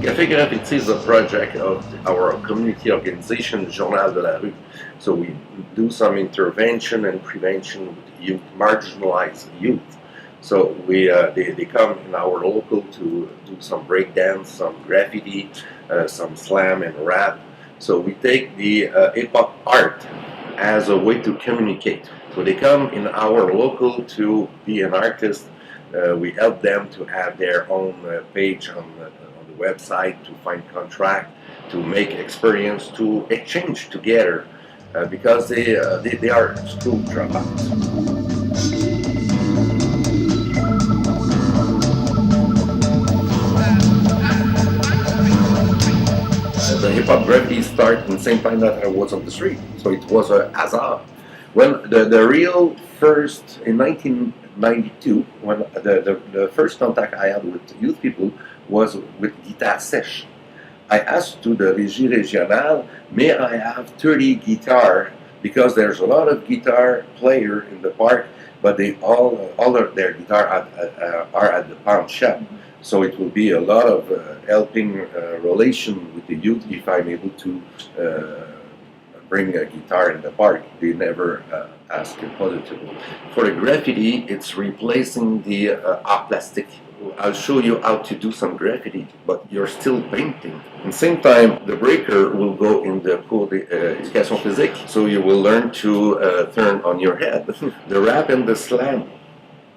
Café Graffiti is a project of our community organization, Journal de la Rue. So we do some intervention and prevention with youth, marginalized youth. So they come in our local to do some breakdance, some graffiti, some slam and rap. So we take the hip hop art as a way to communicate. So they come in our local to be an artist. We help them to have their own page on the website, to find contract, to make experience, to exchange together, because they are school dropouts. The hip hop graffiti started in the same time that I was on the street, so it was a hazard. When the real first in 1992, when the first contact I had with youth people was with guitar sèche. I asked to the Régie Régionale, may I have 30 guitar, because there's a lot of guitar player in the park, but they all of their guitar are at the pawn shop. So it will be a lot of helping relation with the youth if I'm able to bring a guitar in the park. They never ask positively. For the graffiti, it's replacing the art plastic. I'll show you how to do some graffiti, but you're still painting. At the same time, the breaker will go in the cours d'éducation physique, so you will learn to turn on your head. The rap and the slam,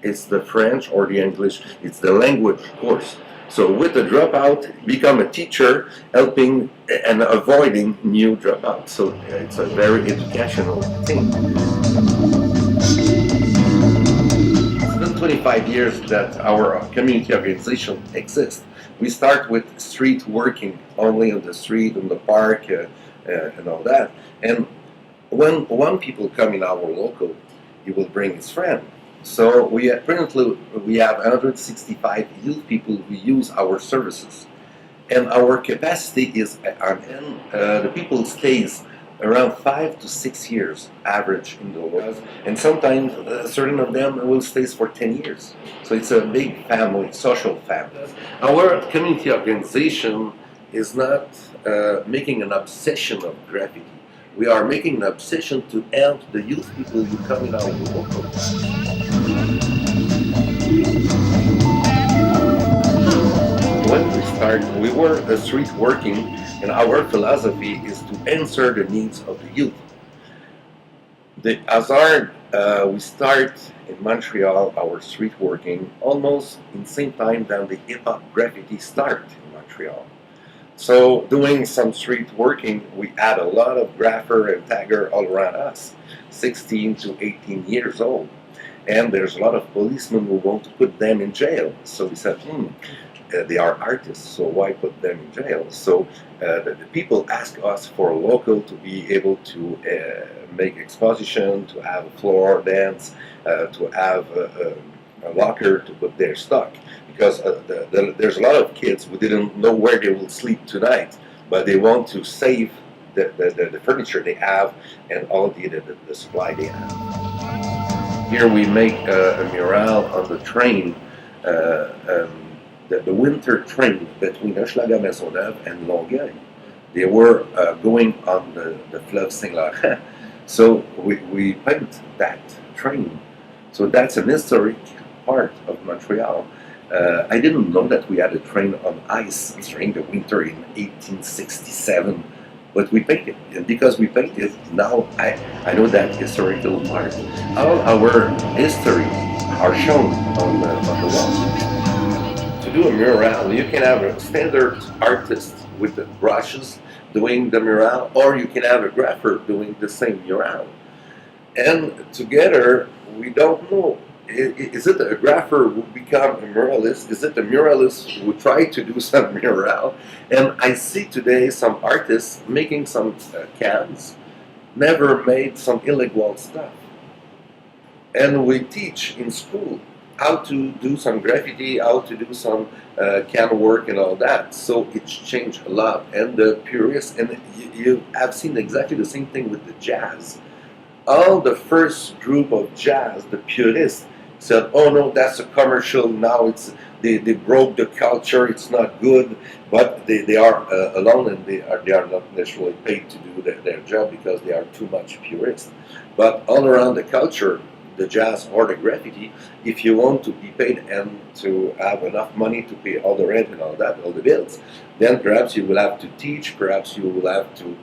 it's the French or the English, it's the language course. So with the dropout, become a teacher, helping and avoiding new dropouts. So it's a very educational thing. It's been 25 years that our community organization exists. We start with street working, only on the street, in the park, and all that. And when one people come in our local, he will bring his friend. So currently we have 165 youth people who use our services, and our capacity is the people stays around 5 to 6 years average in the local, and sometimes certain of them will stay for 10 years. So it's a big family, social family. Our community organization is not making an obsession of graffiti. We are making an obsession to help the youth people who come in our local. When we start, we were a street working, and our philosophy is to answer the needs of the youth. The hazard, we start in Montreal, our street working, almost in the same time that the hip-hop graffiti start in Montreal. So doing some street working, we had a lot of grapher and tagger all around us, 16 to 18 years old. And there's a lot of policemen who want to put them in jail. So we said, they are artists, so why put them in jail? So the people ask us for a local to be able to make exposition, to have a floor dance, to have a locker to put their stock. Because there's a lot of kids who didn't know where they will sleep tonight, but they want to save the furniture they have and all the supply they have. Here we make a mural on the train, the winter train between Hochelaga-Maisonneuve and Longueuil. They were going on the Fleuve Saint-Laurent. So we paint that train. So that's an historic part of Montreal. I didn't know that we had a train on ice during the winter in 1867, but we painted it. And because we painted it, now I know that historical part. All our history are shown on the wall. To do a mural, you can have a standard artist with the brushes doing the mural, or you can have a grapher doing the same mural. And together, we don't know. Is it a grapher who become a muralist? Is it a muralist who try to do some mural? And I see today some artists making some cans, never made some illegal stuff. And we teach in school how to do some graffiti, how to do some can work and all that. So it's changed a lot. And the purists, and you have seen exactly the same thing with the jazz. All the first group of jazz, the purists, said, "Oh no, that's a commercial now. They broke the culture. It's not good." But they are alone, and they are not necessarily paid to do their job because they are too much purists. But all around the culture, the jazz or the graffiti, if you want to be paid and to have enough money to pay all the rent and all that, all the bills, then perhaps you will have to teach. Perhaps you will have to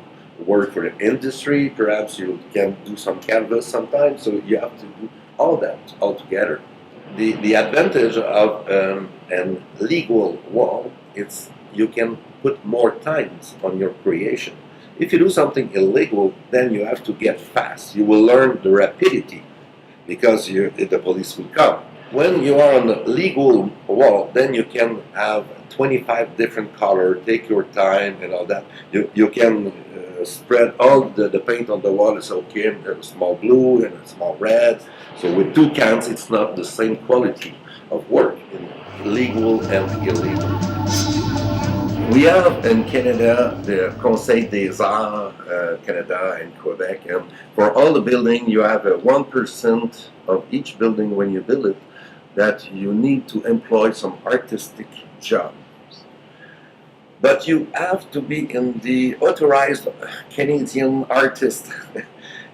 work for the industry. Perhaps you can do some canvas sometimes. So you have to do all that all together. The advantage of an legal wall is you can put more times on your creation. If you do something illegal, then you have to get fast. You will learn the rapidity because the police will come. When you are on a legal wall, then you can have 25 different colors, take your time and all that. You can spread all the paint on the wall. It's okay, a small blue and a small red. So with two cans, it's not the same quality of work in legal and illegal. We have in Canada the Conseil des Arts, Canada and Quebec, and for all the building, you have a 1% of each building when you build it that you need to employ some artistic jobs. But you have to be in the authorized Canadian artist,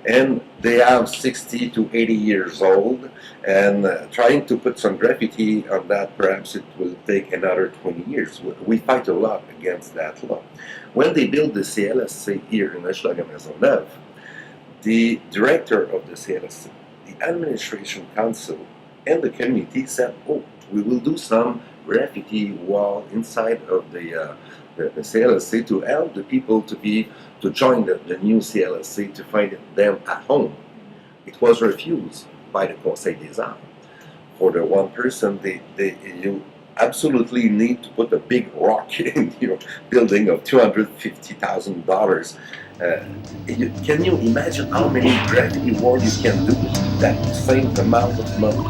and they have 60 to 80 years old, and trying to put some graffiti on that, perhaps it will take another 20 years. We fight a lot against that law. When they built the CLSC here in Hochelaga Maisonneuve, the director of the CLSC, the administration council, and the community said, "Oh, we will do some graffiti wall inside of the CLSC to help the people to join the new CLSC to find them at home." It was refused by the Conseil des Arts. For the 1%, you absolutely need to put a big rock in your building of $250,000. Can you imagine how many graffiti walls you can do with that same amount of money?